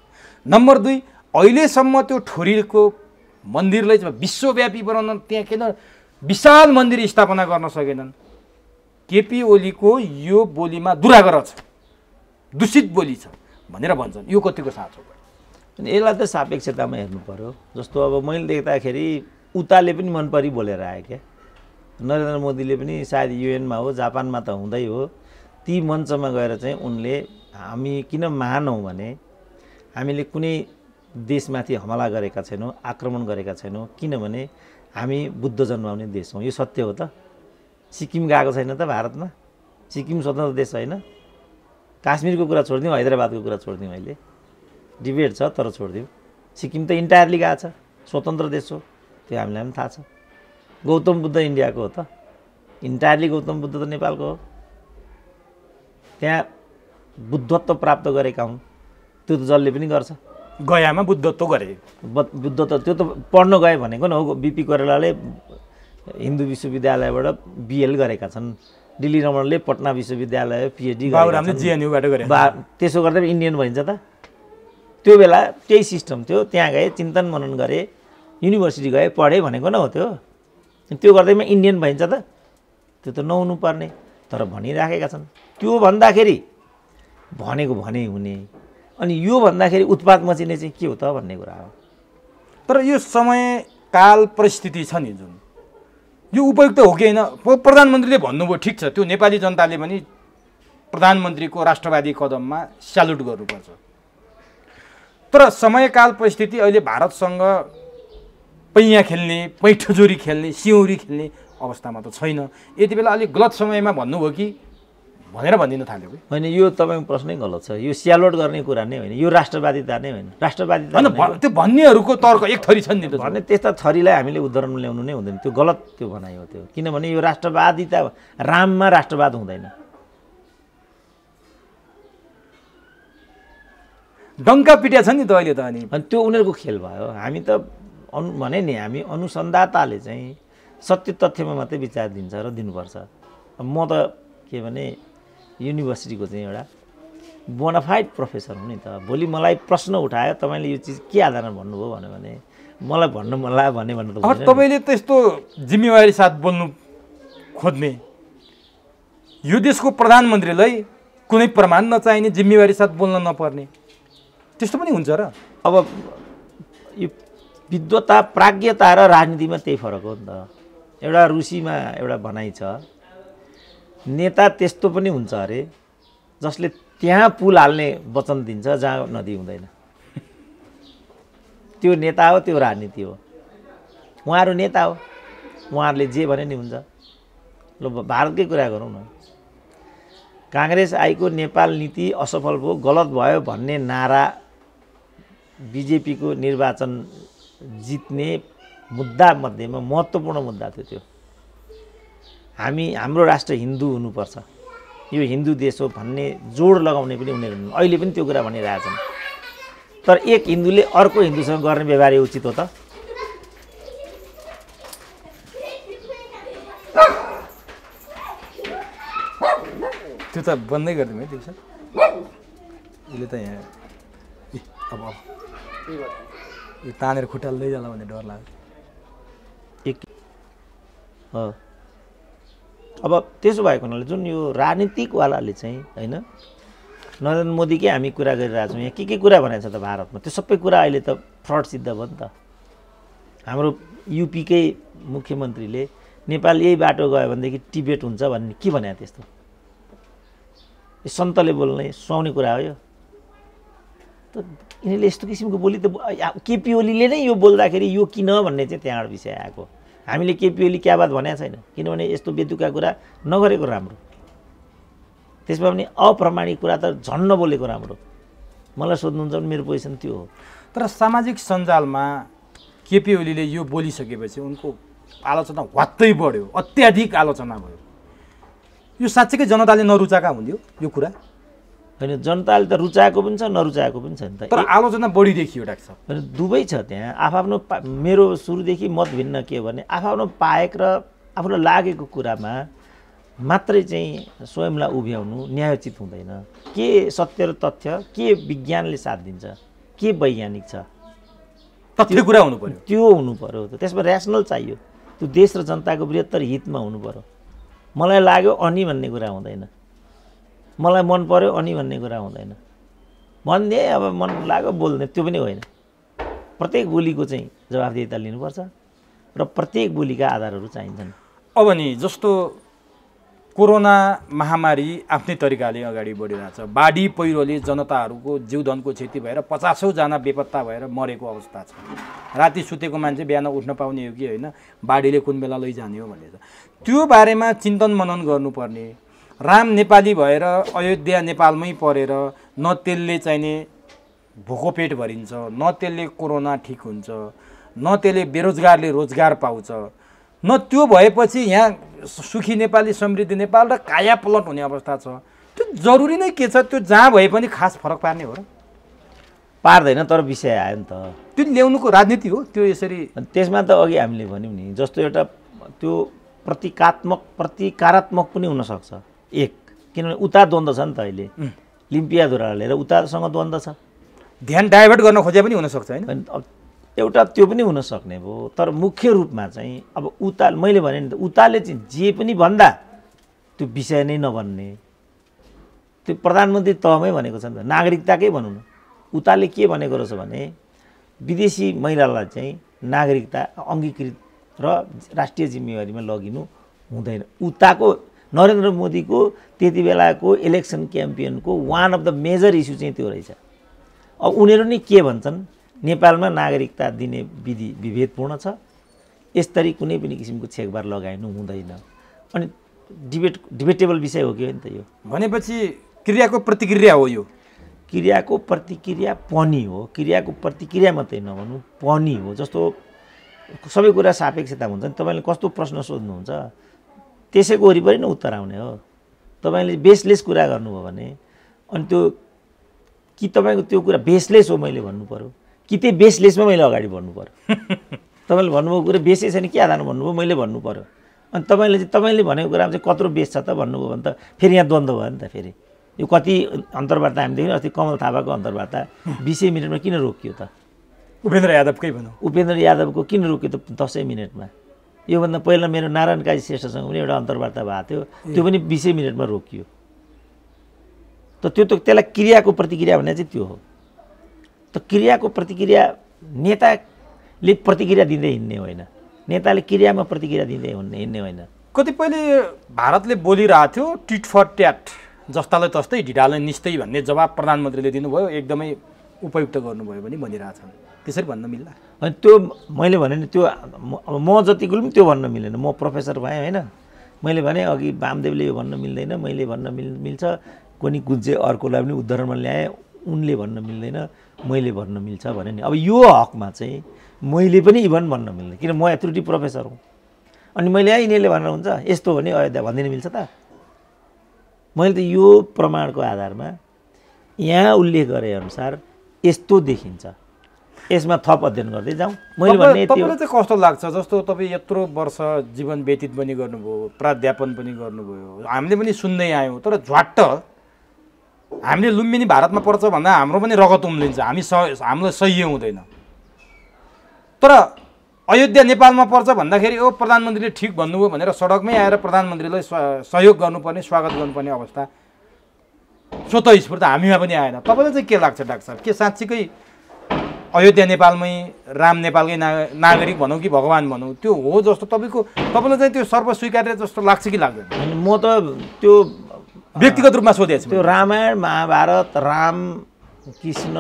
नम्बर 2, अहिलेसम्म त्यो ठोरीको मन्दिरलाई विश्वव्यापी बनाउन त्यहाँ किन विशाल मन्दिर स्थापना गर्न सकेनन्? केपी ओलीको यो बोलीमा दुराग्रह छ, दूषित बोली छ भनेर भन्छन्। यो कतिको साँचो? यसलाई त सापेक्षतामा हेर्नु पर्यो। जस्तो अब मैले देख्दाखेरि उताले पनि मन परी बोलेर आयो क्या, नरेन्द्र मोदीले पनि सायद युएनमा हो, जापानमा त हुँदै हो, ती मञ्चमा गएर चाहिँ उनले हामी किन महानौँ भने हामीले कुनै देशमाथि हमला गरेका छैनौँ, आक्रमण गरेका छैनौँ, किनभने हामी बुद्ध जन्माउने देश हौँ। यो सत्य हो त। सिक्किम गएको छैन त भारतमा? सिक्किम स्वतन्त्र देश होइन? काश्मीरको कुरा छोडिदिउँ, हैदराबादको कुरा छोडिदिउँ, अहिले डिबेट छ तर छोडिदिउँ। सिक्किम त इन्टायरली गएको छ, स्वतन्त्र देश हो, त्यो हामीलाई पनि थाहा छ। गौतम बुद्ध इन्डियाको हो त, इन्टायरली गौतम बुद्ध त नेपालको हो। त्यहाँ बुद्धत्व प्राप्त गरेका हुन्, त्यो त जसले पनि गर्छ। गयामा बुद्धत्व गरे, बुद्धत्व त्यो त पढ्न गए भनेको न हो। बिपी कोइरालाले हिन्दू विश्वविद्यालयबाट बिएल गरेका छन्, दिल्ली रमणले पटना विश्वविद्यालय पिएचडी गरेका छन्, जिएनयुबाट गरे। त्यसो गर्दा इन्डियन भइन्छ त? त्यो बेला त्यही सिस्टम थियो, त्यहाँ गए, चिन्तन मनन गरे, युनिभर्सिटी गए, पढे भनेको न हो त्यो। त्यो गर्दैमा इन्डियन भइन्छ त? त्यो त नहुनु पर्ने, तर भनिराखेका छन्। त्यो भन्दाखेरि भनेको भने हुने, अनि यो भन्दाखेरि उत्पात मचिने चाहिँ के हो त भन्ने कुरा हो। तर यो समय काल परिस्थिति छ नि जुन, यो उपयुक्त हो कि होइन? प्रधानमन्त्रीले भन्नुभयो, ठिक छ, त्यो नेपाली जनताले पनि प्रधानमन्त्रीको राष्ट्रवादी कदममा स्यालुट गर्नुपर्छ। तर समयकाल परिस्थिति अहिले भारतसँग पैयाँ खेल्ने, पैठोजोरी खेल्ने, सिउँरी खेल्ने अवस्थामा त छैन। यति बेला अलिक गलत समयमा भन्नुभयो कि भनेर भनिदिन थाल्यो कि होइन? यो तपाईँको प्रश्नै गलत छ। यो स्यालोट गर्ने कुरा नै होइन, यो राष्ट्रवादिता नै होइन। राष्ट्रवादिता होइन, त्यो भन्नेहरूको तर्क एक थरी छन् नि त। भने त्यस्ता थरीलाई हामीले उदाहरण ल्याउनु नै हुँदैन, त्यो गलत त्यो भनाइ हो त्यो। किनभने यो राष्ट्रवादिता, राममा राष्ट्रवाद हुँदैन। डङ्का पिट्या छ नि त अहिले त। अनि त्यो उनीहरूको खेल भयो। हामी त भने नि, हामी अनुसन्धाताले चाहिँ सत्य तथ्यमा मात्रै विचार दिन्छ र दिनुपर्छ। म त के भने युनिभर्सिटीको चाहिँ एउटा बोनाफाइड प्रोफेसर हुँ नि त। भोलि मलाई प्रश्न उठायो, तपाईँले यो चिज के आधारमा भन्नुभयो भने मलाई भन्नु मन लाग्यो भन्ने त अब तपाईँले त्यस्तो जिम्मेवारी साथ बोल्नु खोज्ने, यो देशको प्रधानमन्त्रीलाई कुनै प्रमाण नचाहिने, जिम्मेवारी साथ बोल्न नपर्ने, त्यस्तो पनि हुन्छ र? अब यो विद्वता, प्राज्ञता र राजनीतिमा त्यही फरक हो नि त। एउटा रुसीमा एउटा भनाइ छ, नेता त्यस्तो पनि हुन्छ अरे जसले त्यहाँ पुल हाल्ने वचन दिन्छ जहाँ नदी हुँदैन। त्यो नेता हो, त्यो राजनीति हो। उहाँहरू नेता हो, उहाँहरूले जे भने नि हुन्छ। ल भारतकै कुरा गरौँ न। काङ्ग्रेस आएको नेपाल नीति असफल भयो, गलत भयो भन्ने नारा बिजेपीको निर्वाचन जित्ने मुद्दामध्येमा महत्त्वपूर्ण मुद्दा थियो त्यो। हाम्रो राष्ट्र हिन्दू हुनुपर्छ, यो हिन्दू देश हो भन्ने जोड लगाउने पनि उनीहरू अहिले पनि त्यो कुरा भनिरहेछन्। तर एक हिन्दूले अर्को हिन्दूसँग गर्ने व्यवहार उचित हो त? त्यो त बन्दै गरिदिउँ है दिउँसो। उसले त यहाँ अब यो तानेर खुट्टा लैजाला भन्ने डर लाग्छ। अब त्यसो भएको हुनाले जुन यो राजनीतिकवालाले चाहिँ होइन, नरेन्द्र मोदीकै हामी कुरा गरिरहेछौँ, यहाँ के कुरा भनेको छ त भारतमा, त्यो सबै कुरा अहिले त फ्रड सिद्ध भयो नि त। हाम्रो युपीकै मुख्यमन्त्रीले नेपाल यही बाटो गयो भनेदेखि टिबेट हुन्छ भन्ने के भने त्यस्तो? यो सन्तले बोल्ने सुहाउने कुरा हो यो त। यिनीहरूले यस्तो किसिमको बोली त केपी ओलीले नै यो बोल्दाखेरि यो किन भन्ने चाहिँ त्यहाँबाट विषय आएको। हामीले केपी ओली क्या बात भनेको छैन, किनभने यस्तो बेतुका कुरा नगरेको राम्रो। त्यसमा पनि अप्रामाणिक कुरा त झन् नबोलेको राम्रो। मलाई सोध्नुहुन्छ भने मेरो पोजिसन त्यो हो। तर सामाजिक सञ्जालमा केपी ओलीले यो बोलिसकेपछि उनको आलोचना वात्तै बढ्यो, अत्याधिक आलोचना भयो। यो साँच्चैकै जनताले नरुचाएका हुन्थ्यो यो कुरा? होइन, जनताले त रुचाएको पनि छ, नरुचाएको पनि छ नि त। तर आलोचना बढी देखियो डाक्टर साहब। होइन, दुवै छ त्यहाँ। आफ्नो मेरो सुरुदेखि मत भिन्न के हो भने आफ्नो पाएको र आफूलाई लागेको कुरामा मात्रै चाहिँ स्वयंलाई उभ्याउनु न्यायोचित हुँदैन। के सत्य र तथ्य, के विज्ञानले साथ दिन्छ, के वैज्ञानिक छ, तथ्य कुरा हुनु पर्यो, त्यो हुनु पर्यो। त्यसमा ऱ्यासनल चाहियो, त्यो देश र जनताको बृहत्तर हितमा हुनु पर्यो। मलाई लाग्यो अनि भन्ने कुरा हुँदैन, मलाई मन पर्यो अनि भन्ने कुरा हुँदैन। भनिदिए अब मन लाग्यो बोल्ने, त्यो पनि होइन। प्रत्येक बोलीको चाहिँ जवाफदेहिता लिनुपर्छ र प्रत्येक बोलीका आधारहरू चाहिन्छन्। अब नि जस्तो कोरोना महामारी आफ्नै तरिकाले अगाडि बढिरहेछ। बाढी पहिरोले जनताहरूको जीवधनको क्षति भएर 50औं जना बेपत्ता भएर मरेको अवस्था छ। राति सुतेको मान्छे बिहान उठ्न पाउने हो कि होइन, बाढीले कुन बेला लैजाने हो भनेर त्यो बारेमा चिन्तन मनन गर्नुपर्ने। राम नेपाली भएर अयोध्या नेपालमै परेर न त्यसले चाहिने भोको पेट भरिन्छ, न त्यसले कोरोना ठिक हुन्छ, न त्यसले बेरोजगारले रोजगार पाउँछ, न त्यो भएपछि यहाँ सुखी नेपाली समृद्धि नेपाल र काया पलट हुने अवस्था छ। त्यो जरुरी नै के छ? त्यो जहाँ भए पनि खास फरक पार्ने हो र? पार्दैन, तर विषय आयो नि त। त्यो ल्याउनुको राजनीति हो त्यो। यसरी त्यसमा त अघि हामीले भन्यौँ नि, जस्तो एउटा त्यो प्रतिकारात्मक पनि हुनसक्छ एक, किनभने उता द्वन्द्व छ नि त अहिले। लिम्पियाधुरा लिएर उतासँग द्वन्द्व छ, ध्यान डाइभर्ट गर्न खोजे पनि हुनसक्छ होइन। एउटा त्यो पनि हुनसक्ने भयो। तर मुख्य रूपमा चाहिँ अब मैले भने नि त, उताले चाहिँ जे पनि भन्दा त्यो विषय नै नभन्ने, त्यो प्रधानमन्त्री तहमै भनेको छ नि त, नागरिकताकै भनौँ न। उताले के भनेको रहेछ भने विदेशी महिलालाई चाहिँ नागरिकता अङ्गीकृत र राष्ट्रिय जिम्मेवारीमा लगिनु हुँदैन। उताको नरेन्द्र मोदीको त्यति बेलाको इलेक्सन क्याम्पेनको one of the major issue चाहिँ त्यो रहेछ। अब उनीहरू नै के भन्छन्, नेपालमा नागरिकता दिने विधि विभेदपूर्ण छ, यसरी कुनै पनि किसिमको छेकबार लगाइनु हुँदैन। अनि डिबेटेबल विषय हो कि होइन त यो? भनेपछि क्रियाको प्रतिक्रिया हो यो। क्रियाको प्रतिक्रिया पनि हो, क्रियाको प्रतिक्रिया मात्रै नभन्नु पनि हो। जस्तो सबै कुरा सापेक्षता हुन्छ नि। तपाईँले कस्तो प्रश्न सोध्नुहुन्छ त्यसैको वरिपरि नै उत्तर आउने हो। तपाईँले बेसलेस कुरा गर्नुभयो भने अनि त्यो कि तपाईँको त्यो कुरा बेसलेस हो मैले भन्नु पऱ्यो, कि त्यही बेसलेसमा मैले अगाडि बढ्नु पऱ्यो। तपाईँले भन्नुभयो कुरा बेसै छैन के आधारमा भन्नुभयो मैले भन्नु पऱ्यो। अनि तपाईँले भनेको कुरामा चाहिँ कत्रो बेस छ त भन्नुभयो भने त फेरि यहाँ द्वन्द्व भयो नि त। फेरि यो कति अन्तर्वार्ता हामी देख्यौँ। अस्ति कमल थापाको अन्तर्वार्ता 20 मिनटमा किन रोकियो त? उपेन्द्र यादवकै भनौँ, उपेन्द्र यादवको किन रोक्यो त 10 मिनटमा? योभन्दा पहिला मेरो नारायण काजी श्रेष्ठसँग पनि एउटा अन्तर्वार्ता भएको थियो, त्यो पनि 20 मिनटमा रोकियो। त त्यसलाई क्रियाको प्रतिक्रिया भन्ने चाहिँ त्यो हो। त क्रियाको प्रतिक्रिया नेताले प्रतिक्रिया दिँदै हिँड्ने होइन, नेताले क्रियामा प्रतिक्रिया दिँदै हिँड्ने होइन। कतिपयले भारतले बोलिरहेको थियो टिट फर ट्याट, जस्तालाई तस्तै ढिडालाई निस्तै भन्ने जवाब प्रधानमन्त्रीले दिनुभयो, एकदमै उपयुक्त गर्नुभयो भने भनिरहेछन्। त्यसरी भन्न मिल्ला? अनि त्यो मैले भने नि त्यो अब म जतिको पनि त्यो भन्न मिलेन। म प्रोफेसर भएँ होइन, मैले भने अघि वामदेवले यो भन्न मिल्दैन, मैले भन्न मिल्छ, कोनी कुजे अर्कोलाई पनि उदाहरणमा ल्याएँ, उनले भन्न मिल्दैन, मैले भन्न मिल्छ भने नि। अब यो हकमा चाहिँ मैले पनि इभन भन्न मिल्दैन, किन म त्रुटि प्रोफेसर हुँ। अनि मैले यिनीहरूले भनेर हुन्छ यस्तो हो नि अयोध्या भनिदिन मिल्छ त? मैले त यो प्रमाणको आधारमा यहाँ उल्लेख गरे अनुसार यस्तो देखिन्छ, यसमा थप अध्ययन गर्दै जाउँ। मैले भन्ने तपाईँलाई चाहिँ कस्तो लाग्छ? जस्तो तपाईँ यत्रो वर्ष जीवन व्यतीत पनि गर्नुभयो, प्राध्यापन पनि गर्नुभयो, हामीले पनि सुन्दै आयौँ, तर झ्वाट्ट हामीले लुम्बिनी भारतमा पर्छ भन्दा हाम्रो पनि रगत उम्लिन्छ, हामीलाई सह्य हुँदैन। तर अयोध्या नेपालमा पर्छ भन्दाखेरि ओ प्रधानमन्त्रीले ठिक भन्नुभयो भनेर सडकमै आएर प्रधानमन्त्रीलाई सहयोग गर्नुपर्ने, स्वागत गर्नुपर्ने अवस्था स्वतःस्फूर्त हामीमा पनि आएन। तपाईँलाई चाहिँ के लाग्छ डाक्टर साहब? के साँच्चीकै अयोध्या नेपालमै, राम नेपालकै नागरिक भनौँ कि भगवान् भनौँ, त्यो हो जस्तो तपाईँलाई चाहिँ त्यो सर्वस्वीकार्य जस्तो लाग्छ कि लाग्दैन? म त त्यो व्यक्तिगत रूपमा सोधेको छु। त्यो रामायण महाभारत, राम कृष्ण,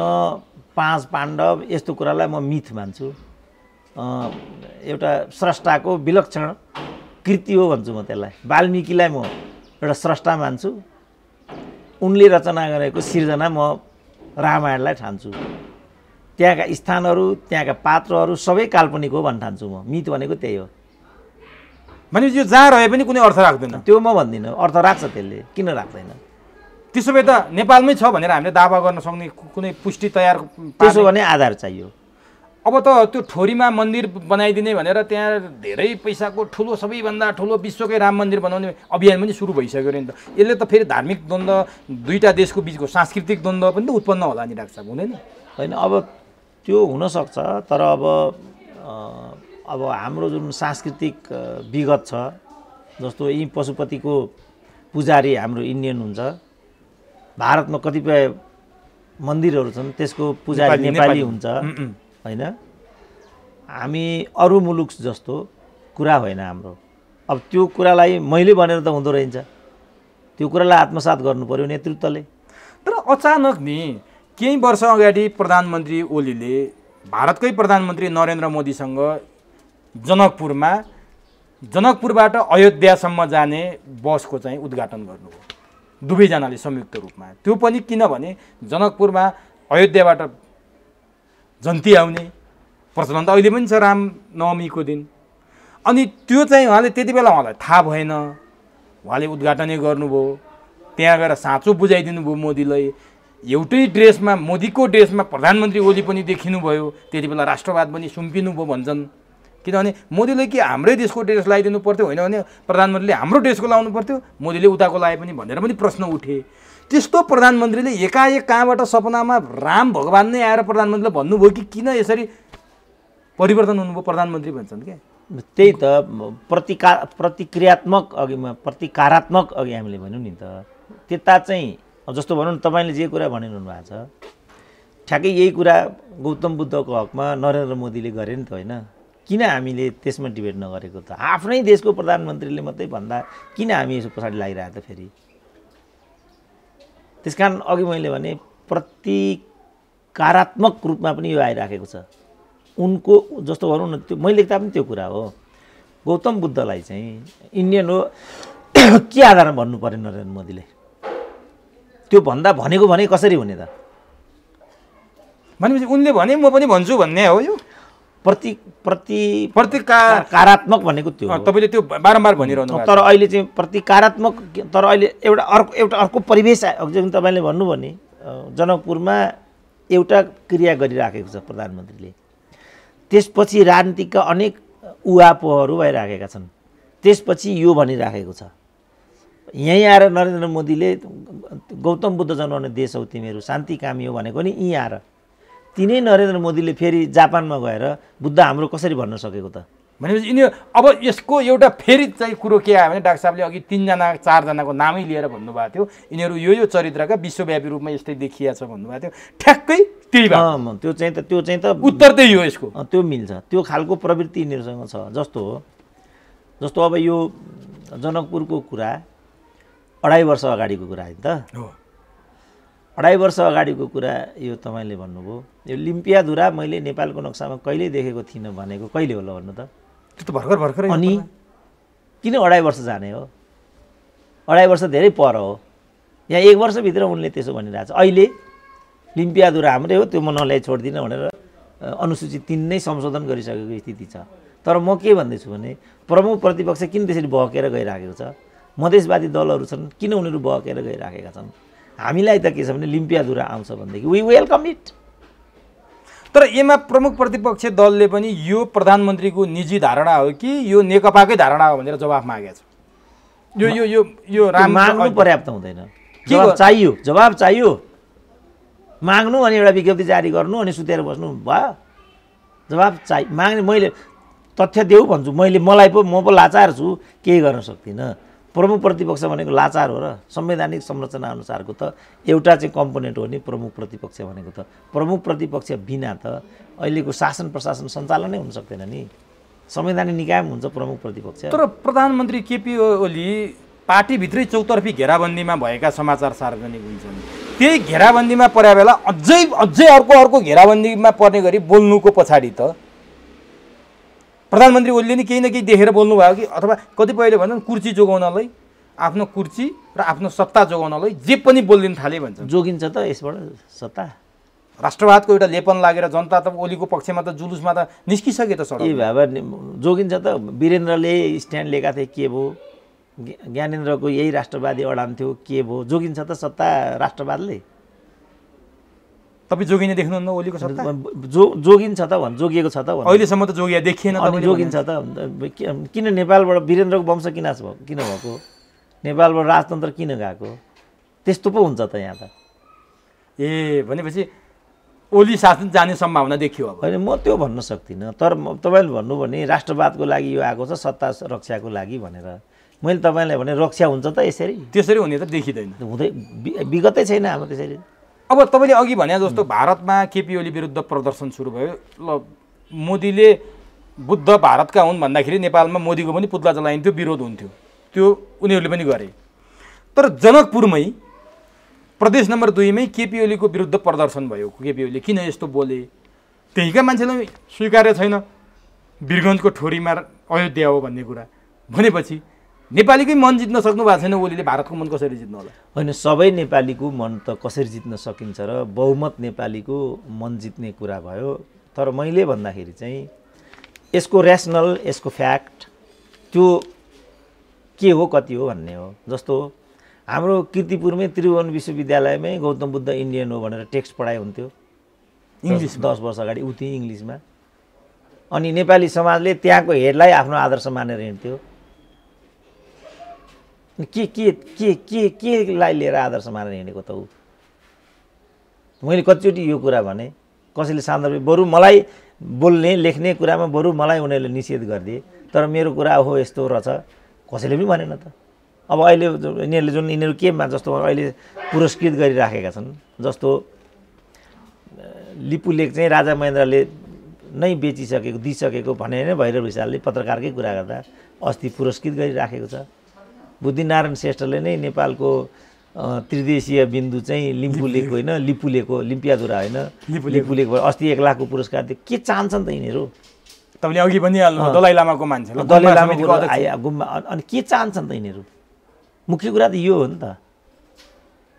5 पाण्डव यस्तो कुरालाई म मिथ मान्छु। एउटा स्रष्टाको विलक्षण कृति हो भन्छु म त्यसलाई। वाल्मिकीलाई म एउटा स्रष्टा मान्छु, उनले रचना गरेको सिर्जना म रामायणलाई ठान्छु। त्यहाँका स्थानहरू, त्यहाँका पात्रहरू सबै काल्पनिक हो भन्न ठान्छु म। मिथ भनेको त्यही हो। भनेपछि यो जहाँ रहे पनि कुनै अर्थ राख्दैन? त्यो म भन्दिनँ, अर्थ राख्छ त्यसले, किन राख्दैन? त्यसो भए त नेपालमै छ भनेर हामीले दावा गर्न सक्ने कुनै पुष्टि तयार? त्यसो भने आधार चाहियो। अब त त्यो ठोरीमा मन्दिर बनाइदिने भनेर त्यहाँ धेरै पैसाको ठुलो, सबैभन्दा ठुलो विश्वकै राम मन्दिर बनाउने अभियान पनि सुरु भइसक्यो अरे नि त। यसले त फेरि धार्मिक द्वन्द्व, दुईटा देशको बिचको सांस्कृतिक द्वन्द्व पनि त उत्पन्न होला नि डाक्टर साहब, हुँदैन? होइन, अब त्यो हुनसक्छ, तर अब हाम्रो जुन सांस्कृतिक विगत छ, जस्तो यी पशुपतिको पुजारी हाम्रो इन्डियन हुन्छ, भारतमा कतिपय मन्दिरहरू छन् त्यसको पुजारी नेपाली हुन्छ होइन। हामी अरू मुलुक जस्तो कुरा होइन हाम्रो। अब त्यो कुरालाई मैले भनेर त हुँदो रहेछ, त्यो कुरालाई आत्मसात गर्नु पर्यो नेतृत्वले। तर अचानक नि केही वर्ष अगाडि प्रधानमन्त्री ओलीले भारतकै प्रधानमन्त्री नरेन्द्र मोदीसँग जनकपुरबाट अयोध्यासम्म जाने बसको चाहिँ उद्घाटन गर्नुभयो, दुवैजनाले संयुक्त रूपमा। त्यो पनि किनभने जनकपुरमा अयोध्याबाट जन्ती आउने प्रचलन त अहिले पनि छ रामनवमीको दिन। अनि त्यो चाहिँ उहाँले त्यति बेला उहाँलाई थाहा भएन, उहाँले उद्घाटनै गर्नुभयो। त्यहाँ गएर साँचो बुझाइदिनु भयो मोदीलाई। एउटै ड्रेसमा, मोदीको ड्रेसमा प्रधानमन्त्री ओली पनि देखिनुभयो। त्यति बेला राष्ट्रवाद पनि सुम्पिनु भयो भन्छन्। किनभने मोदीले कि हाम्रै देशको ड्रेस लगाइदिनु पर्थ्यो, होइन भने प्रधानमन्त्रीले हाम्रो ड्रेसको लाउनु पर्थ्यो, मोदीले उताको लाए पनि भनेर पनि प्रश्न उठे। त्यस्तो प्रधानमन्त्रीले एकाएक कहाँबाट सपनामा राम भगवान् नै आएर प्रधानमन्त्रीले भन्नुभयो कि किन यसरी परिवर्तन हुनुभयो प्रधानमन्त्री भन्छन् क्या? त्यही त प्रतिक्रियात्मक प्रतिकारात्मक अघि हामीले भन्यौँ नि त। त्यता चाहिँ जस्तो भनौँ न, तपाईँले जे कुरा भनिरहनु भएको छ ठ्याक्कै यही कुरा गौतम बुद्धको हकमा नरेन्द्र मोदीले गरे नि त, होइन? किन हामीले त्यसमा डिबेट नगरेको त? आफ्नै देशको प्रधानमन्त्रीले मात्रै भन्दा किन हामी यसो पछाडि लागिरहेको त फेरि? त्यस कारण अघि मैले भने प्रतिकारात्मक रूपमा पनि यो आइराखेको छ। उनको जस्तो भनौँ न, त्यो मैले लेख्दा पनि त्यो कुरा हो। गौतम बुद्धलाई चाहिँ इन्डियन हो के आधारमा भन्नु पर्यो नरेन्द्र मोदीले? त्यो भन्दा भनेको भने कसरी हुने त? भनेपछि उनले भने म पनि भन्छु भन्ने हो यो? प्रतिकारात्मक भनेको त्यो हो। तपाईँले त्यो बारम्बार भनिरहनु भएको। तर अहिले चाहिँ प्रतिकारात्मक, तर अहिले एउटा अर्को परिवेश जुन तपाईँले भन्नुभयो नि, जनकपुरमा एउटा क्रिया गरिराखेको छ प्रधानमन्त्रीले। त्यसपछि राजनीतिकका अनेक उहापोहहरू भइराखेका छन्। त्यसपछि यो भनिराखेको छ, यहीँ आएर नरेन्द्र मोदीले गौतम बुद्ध जन्माउने देश हौ तिमीहरू, शान्तिकामी हो भनेको नि यहीँ आएर। तिनै नरेन्द्र मोदीले फेरि जापानमा गएर बुद्ध हाम्रो कसरी भन्न सकेको त? भनेपछि यिनीहरू अब यसको एउटा फेरि चाहिँ कुरो के आयो भने डाक्टर साहबले अघि 3-4जनाको नामै लिएर भन्नुभएको थियो, यिनीहरू यो चरित्रका विश्वव्यापी रूपमा यस्तै देखिया छ भन्नुभएको थियो। ठ्याक्कै त्यही भयो। त्यो चाहिँ त उत्तर त्यही हो यसको। त्यो मिल्छ, त्यो खालको प्रवृत्ति यिनीहरूसँग छ। जस्तो अब यो जनकपुरको कुरा 2.5 वर्ष अगाडिको कुरा होइन त? 2.5 वर्ष अगाडिको कुरा यो तपाईँले भन्नुभयो। यो लिम्पियाधुरा मैले नेपालको नक्सामा कहिल्यै देखेको थिइनँ भनेको कहिले होला भन्नु त? त्यो त भर्खर अनि किन 2.5 वर्ष जाने हो? 2.5 वर्ष धेरै पर हो। यहाँ 1 वर्षभित्र उनले त्यसो भनिरहेको छ। अहिले लिम्पियाधुरा हाम्रै हो, त्यो म नल्याइ छोड्दिनँ भनेर अनुसूची 3 नै संशोधन गरिसकेको स्थिति छ। तर म के भन्दैछु भने प्रमुख प्रतिपक्ष किन त्यसरी बहकेर गइराखेको छ? मधेसवादी दलहरू छन्, किन उनीहरू बहकेर गइराखेका छन्? हामीलाई त के छ भने लिम्पियाधुरा आउँछ भनेदेखि वी वेलकम इट। तर यसमा प्रमुख प्रतिपक्ष दलले पनि यो प्रधानमन्त्रीको निजी धारणा हो कि यो नेकपाकै धारणा हो भनेर जवाफ मागेको छ। यो यो यो यो राम माग्नु पर्याप्त हुँदैन, जवाब चाहियो। माग्नु अनि एउटा विज्ञप्ति जारी गर्नु अनि सुतेर बस्नु भयो? जवाब माग्ने मैले तथ्य देऊ भन्छु। मलाई पो म पो लाचार छु, केही गर्न सक्दिनँ। प्रमुख प्रतिपक्ष भनेको लाचार हो र? संवैधानिक संरचना अनुसारको त एउटा चाहिँ कम्पोनेन्ट हो नि प्रमुख प्रतिपक्ष भनेको त। प्रमुख प्रतिपक्ष बिना त अहिलेको शासन प्रशासन सञ्चालनै हुन सक्दैन नि। संवैधानिक निकाय हुन्छ प्रमुख प्रतिपक्ष। तर प्रधानमन्त्री केपी ओली पार्टीभित्रै चौतर्फी घेराबन्दीमा भएका समाचार सार्वजनिक हुन्छन्। त्यही घेराबन्दीमा पर्या बेला अझै अर्को घेराबन्दीमा पर्ने गरी बोल्नुको पछाडि त प्रधानमन्त्री ओलीले नि केही न केही देखेर बोल्नु भयो कि? अथवा कतिपयले भन्छन् कुर्सी जोगाउनलाई, आफ्नो कुर्सी र आफ्नो सत्ता जोगाउनलाई जे पनि बोलिदिन थाले भन्छ। जोगिन्छ त यसबाट सत्ता? राष्ट्रवादको एउटा लेपन लागेर जनता त ओलीको पक्षमा त जुलुसमा त निस्किसके त सडक। ए बाबा जोगिन्छ त। वीरेन्द्रले स्ट्यान्ड लिएका थिए, के भयो? ज्ञानेन्द्रको यही राष्ट्रवादी अडान थियो, के भयो? जोगिन्छ त सत्ता राष्ट्रवादले? तपाईँ जोगिने देख्नुहुन्न ओलीको सत्ता? जोगिन्छ त भन्, जोगिएको छ त भन्। अहिलेसम्म त जोगिया देखिएन। जोगिन्छ त। किन नेपालबाट वीरेन्द्रको वंश किन भएको? नेपालबाट राजतन्त्र किन गएको? त्यस्तो पो हुन्छ त यहाँ त। ए भनेपछि ओली शासन जाने सम्भावना देखियो अब? होइन, म त्यो भन्न सक्दिनँ। तर तपाईँले भन्नु भने राष्ट्रवादको लागि यो आएको छ, सत्ता रक्षाको लागि भनेर। मैले तपाईँलाई भने रक्षा हुन्छ त यसरी? त्यसरी हुने त देखिँदैन, विगतै छैन हाम्रो त्यसरी। अब तपाईँले अघि भने जस्तो भारतमा केपी ओली विरुद्ध प्रदर्शन सुरु भयो। ल मोदीले बुद्ध भारतका हुन् भन्दाखेरि नेपालमा मोदीको पनि पुतला जलाइन्थ्यो, विरोध हुन्थ्यो, त्यो उनीहरूले पनि गरे। तर जनकपुरमै प्रदेश नम्बर 2 मै केपी ओलीको विरुद्ध प्रदर्शन भयो। केपी ओलीले किन यस्तो बोले? त्यहीका मान्छेले स्वीकार्य छैन वीरगन्जको ठोरीमा अयोध्या हो भन्ने कुरा भनेपछि नेपालीकै मन जित्न सक्नु भएको छैन ओलीले, भारतको मन कसरी जित्नु होला? होइन, सबै नेपालीको मन त कसरी जित्न सकिन्छ र बहुमत नेपालीको मन जित्ने कुरा भयो। तर मैले भन्दाखेरि चाहिँ यसको ऱ्यासनल, यसको फ्याक्ट त्यो के हो, कति हो भन्ने हो। जस्तो हाम्रो किर्तिपुरमै त्रिभुवन विश्वविद्यालयमै गौतम बुद्ध इन्डियन हो भनेर टेक्स्ट पढाइ हुन्थ्यो इङ्ग्लिस 10 वर्ष अगाडि, उति इङ्ग्लिसमा। अनि नेपाली समाजले त्यहाँको हेडलाई आफ्नो आदर्श मानेर हिँड्थ्यो। केलाई लिएर आदर्श मानेर हिँडेको त ऊ? मैले कतिचोटि यो कुरा भने, कसैले सान्दर्भिक बरु मलाई बोल्ने लेख्ने कुरामा बरु मलाई उनीहरूले निषेध गरिदिए, तर मेरो कुरा हो यस्तो रहेछ कसैले पनि भनेन त। अब अहिले यिनीहरू केमा जस्तो अहिले पुरस्कृत गरिराखेका छन्, जस्तो लिपु लेक चाहिँ राजा महेन्द्रले नै बेचिसकेको दिइसकेको भने नै भैरव विशालले पत्रकारकै कुरा गर्दा अस्ति पुरस्कृत गरिराखेको छ। बुद्धिनारायण श्रेष्ठले नै नेपालको त्रिदेशीय बिन्दु चाहिँ लिम्पू लेक होइन, लिपु लेक हो, लिम्पियाधुरा होइन, लिपु लेक भयो। अस्ति 1 लाखको पुरस्कार दियो। के चाहन्छन् त यिनीहरू? तपाईँले अघि भनिहाल्नु दलाई लामाको मान्छे, दलाई लामाको गुम्बा। अनि के चाहन्छन् त यिनीहरू? मुख्य कुरा त यो हो नि त।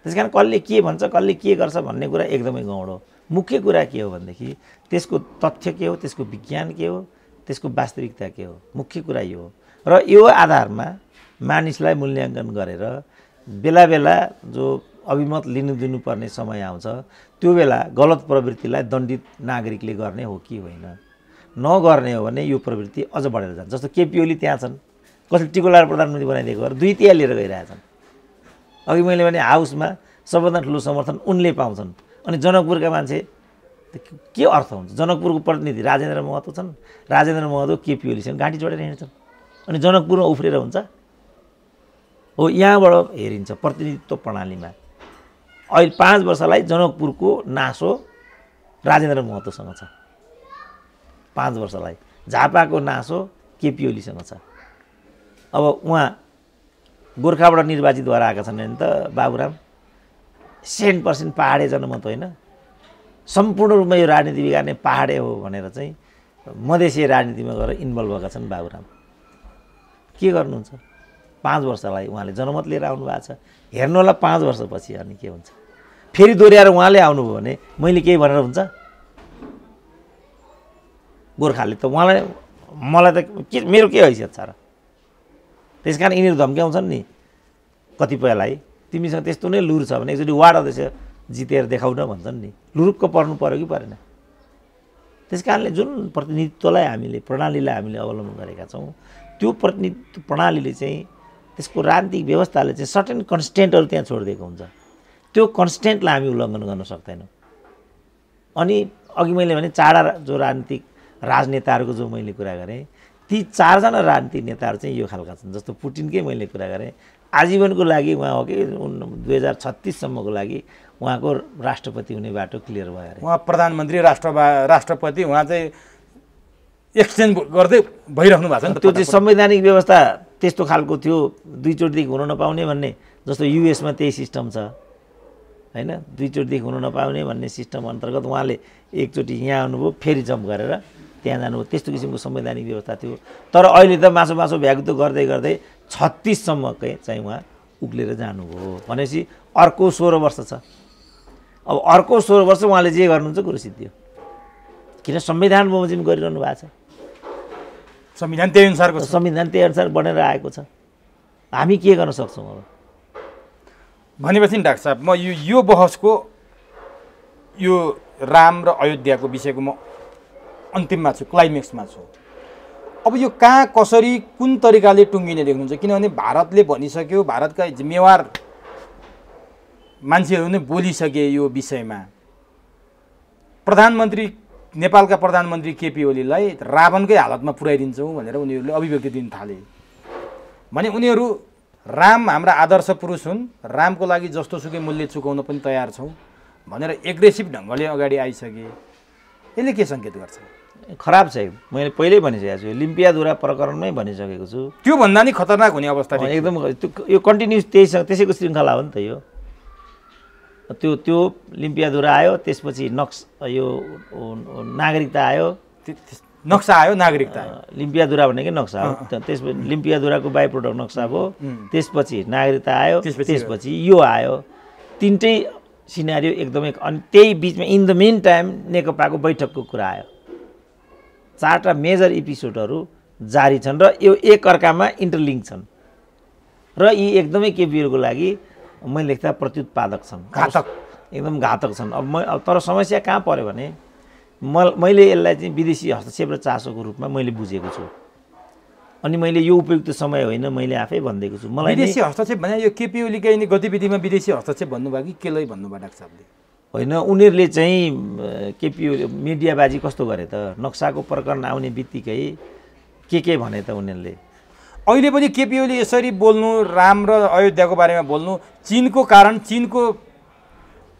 त्यस कारण कसले के भन्छ, कसले के गर्छ भन्ने कुरा एकदमै गौड हो। मुख्य कुरा के हो भनेदेखि त्यसको तथ्य के हो, त्यसको विज्ञान के हो, त्यसको वास्तविकता के हो, मुख्य कुरा यो हो। र यो आधारमा मानिसलाई मूल्याङ्कन गरेर बेला बेला जो अभिमत दिनुपर्ने समय आउँछ, त्यो बेला गलत प्रवृत्तिलाई दण्डित नागरिकले गर्ने हो कि होइन? नगर्ने हो भने यो प्रवृत्ति अझ बढेर जान्छ। जस्तो केपी ओली त्यहाँ छन्, कसैले टिको लाएर प्रधानमन्त्री बनाइदिएको भएर 2 तिहार लिएर गइरहेछन्। अघि मैले भने हाउसमा सबभन्दा ठुलो समर्थन उनले पाउँछन्। अनि जनकपुरका मान्छे के अर्थ हुन्छ? जनकपुरको प्रतिनिधि राजेन्द्र महतो छन्, राजेन्द्र महतो केपी ओलीसँग घाँटी जोडेर हिँड्छन्, अनि जनकपुरमा उफ्रेर हुन्छ हो? यहाँबाट हेरिन्छ प्रतिनिधित्व प्रणालीमा। अहिले 5 वर्षलाई जनकपुरको नासो राजेन्द्र महतोसँग छ, 5 वर्षलाई झापाको नासो केपी ओलीसँग छ। अब उहाँ गोर्खाबाट निर्वाचित भएर आएका छन् नि त बाबुराम, 100% पहाडे जनमत होइन, सम्पूर्ण रूपमा यो राजनीति बिगार्ने पहाडे हो भनेर चाहिँ मधेसी राजनीतिमा गएर इन्भल्भ भएका छन् बाबुराम। के गर्नुहुन्छ? 5 वर्षलाई उहाँले जनमत लिएर आउनु भएको छ। हेर्नु होला 5 वर्षपछि अनि के हुन्छ। फेरि दोहोऱ्याएर उहाँले आउनुभयो भने मैले केही भनेर हुन्छ? गोर्खाले त मलाई त के मेरो के हैसियत छ र? त्यस कारण यिनीहरू धम्क्याउँछन् नि कतिपयलाई, तिमीसँग त्यस्तो नै लुर छ भने एकचोटि वार्ड अध्यक्ष जितेर देखाउन भन्छन् नि। लुरुक्क पर्नु पर्यो कि परेन? त्यस कारणले जुन प्रतिनिधित्वलाई हामीले प्रणालीलाई हामीले अवलम्बन गरेका छौँ, त्यो प्रतिनिधित्व प्रणालीले चाहिँ त्यसको राजनीतिक व्यवस्थाले चाहिँ सर्टेन कन्स्टेन्टहरू त्यहाँ छोडिदिएको हुन्छ। त्यो कन्स्टेन्टलाई हामी उल्लङ्घन गर्न सक्दैनौँ। अनि अघि मैले भने चारवटा जो राजनीतिक राजनेताहरूको जो मैले कुरा गरेँ, ती 4 जना राजनीतिक नेताहरू चाहिँ यो खालका छन्। जस्तो पुटिनकै मैले कुरा गरेँ, आजीवनको लागि उहाँ हो कि 2036 सम्मको लागि उहाँको राष्ट्रपति हुने बाटो क्लियर भयो अरे। उहाँ प्रधानमन्त्री राष्ट्रपति उहाँ चाहिँ एक्सचेन्ज गर्दै भइराख्नु भएको छ नि त। त्यो चाहिँ संवैधानिक व्यवस्था त्यस्तो खालको थियो, दुईचोटिदेखि हुन नपाउने भन्ने। जस्तो युएसमा त्यही सिस्टम छ होइन, दुईचोटिदेखि हुन नपाउने भन्ने सिस्टम अन्तर्गत उहाँले एकचोटि यहाँ आउनुभयो, फेरि जम्प गरेर त्यहाँ जानुभयो। त्यस्तो किसिमको संवैधानिक व्यवस्था थियो। तर अहिले त मासु भ्यागुतो गर्दै गर्दै 36 सम्मकै चाहिँ उहाँ उक्लेर जानुभयो भनेपछि अर्को 16 वर्ष छ। अब अर्को 16 वर्ष उहाँले जे गर्नुहुन्छ कुरो सिद्धियो, किन संविधान बमोजिम गरिरहनु भएको छ। संविधान त्यही अनुसारको छ, संविधान त्यही अनुसार बनेर आएको छ। हामी के गर्न सक्छौँ अब भनेपछि नि डाक्टर साहब, म यो बहसको यो राम र अयोध्याको विषयको म अन्तिममा छु, क्लाइमेक्समा छु। अब यो कहाँ कसरी कुन तरिकाले टुङ्गिने देख्नुहुन्छ? किनभने भारतले भनिसक्यो, भारतका जिम्मेवार मान्छेहरू नै बोलिसके यो विषयमा। नेपालका प्रधानमन्त्री केपी ओलीलाई रावणकै हालतमा पुर्याइदिन्छौँ भनेर उनीहरूले अभिव्यक्ति दिन थाले भने उनीहरू राम हाम्रा आदर्श पुरुष हुन्, रामको लागि जस्तोसुकै मूल्य चुकाउन पनि तयार छौँ भनेर एग्रेसिभ ढङ्गले अगाडि आइसके। यसले के सङ्केत गर्छ? खराब छ। मैले पहिल्यै भनिसकेको छु, लिम्पियाधुरा प्रकरणमै भनिसकेको छु। त्योभन्दा नि खतरनाक हुने अवस्था एकदम। यो कन्टिन्युस त्यसैको श्रृङ्खला हो नि त यो। त्यो लिम्पियाधुरा आयो, त्यसपछि यो नागरिकता आयो, नक्सा आयो, नागरिकता आयो। लिम्पियाधुरा भनेकै नक्सा हो। त्यसपछि लिम्पियाधुराको बाई प्रोडक्ट नक्सा भयो, त्यसपछि नागरिकता आयो, त्यसपछि यो आयो। तिनटै सिनारियो एकदमै। अनि त्यही बिचमा इन द मेन टाइम नेकपाको बैठकको कुरा आयो। 4टा मेजर एपिसोडहरू जारी छन् र यो एकअर्कामा इन्टरलिङ्क छन् र यी एकदमै केपीओलीको लागि मैले लेख्दा प्रत्युत्पादक छन्, घातक, एकदम घातक छन्। अब तर समस्या कहाँ पर्यो भने मैले यसलाई चाहिँ विदेशी हस्तक्षेप र चासोको रूपमा मैले बुझेको छु। अनि मैले यो उपयुक्त समय होइन मैले आफै भनिदिएको छु। मलाई विदेशी हस्तक्षेप भने यो केपी ओलीकै गतिविधिमा विदेशी हस्तक्षेप भन्नुभयो कि केलाई भन्नुभयो डाक्टर साहबले? होइन, उनीहरूले चाहिँ केपी ओली मिडियाबाजी कस्तो गरे त, नक्साको प्रकरण आउने बित्तिकै के भने त उनीहरूले। अहिले पनि केपी ओली यसरी बोल्नु, राम र अयोध्याको बारेमा बोल्नु, चिनको कारण चिनको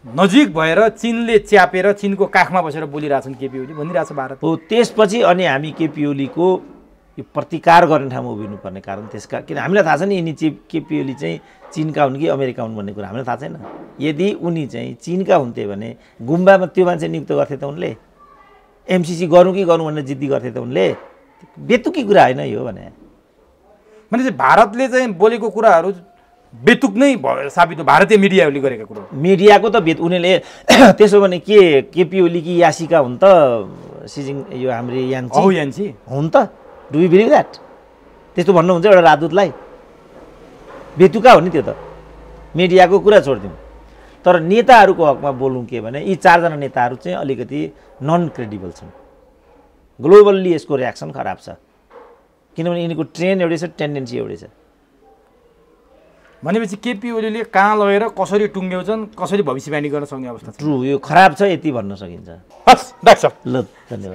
नजिक भएर चिनले च्यापेर चिनको काखमा बसेर बोलिरहेछन् केपी ओली भनिरहेछ भारत हो। त्यसपछि अनि हामी केपी ओलीको यो प्रतिकार गर्ने ठाउँमा उभिनुपर्ने कारण त्यसका, किन हामीलाई थाहा छ नि यिनी केपी ओली चाहिँ चिनका हुन् कि अमेरिका हुन् भन्ने कुरा हामीलाई थाहा छैन। यदि उनी चाहिँ चिनका हुन्थे भने गुम्बामा त्यो मान्छे नियुक्त गर्थे त उनले, एमसिसी गरौँ कि गरौँ भनेर जिद्दी गर्थे त उनले। बेतुकी कुरा होइन यो भने चाहिँ भारतले चाहिँ बोलेको कुराहरू बेतुक नै साबित हो, भारतीय मिडियाहरूले गरेका कुरो। मिडियाको त उनीहरूले त्यसो भने केपी ओली कि यासिका हुन् त यो हाम्रो यान्सी हुन् त? Do you believe that? त्यस्तो भन्नुहुन्छ एउटा राजदूतलाई? बेतुका हो नि त्यो त। मिडियाको कुरा छोडिदिउँ, तर नेताहरूको हकमा बोलौँ के भने यी 4 जना नेताहरू चाहिँ अलिकति नन क्रेडिबल छन्। ग्लोबल्ली यसको रियाक्सन खराब छ, किनभने यिनीको ट्रेन्ड एउटै छ, टेन्डेन्सी एउटै छ। भनेपछि केपी ओलीले कहाँ लगेर कसरी टुङ्ग्याउँछन्, कसरी भविष्यवाणी गर्न सक्ने अवस्था छ? ट्रु, यो खराब छ यति भन्न सकिन्छ। हस् डाक्टर साहब, ल धन्यवाद।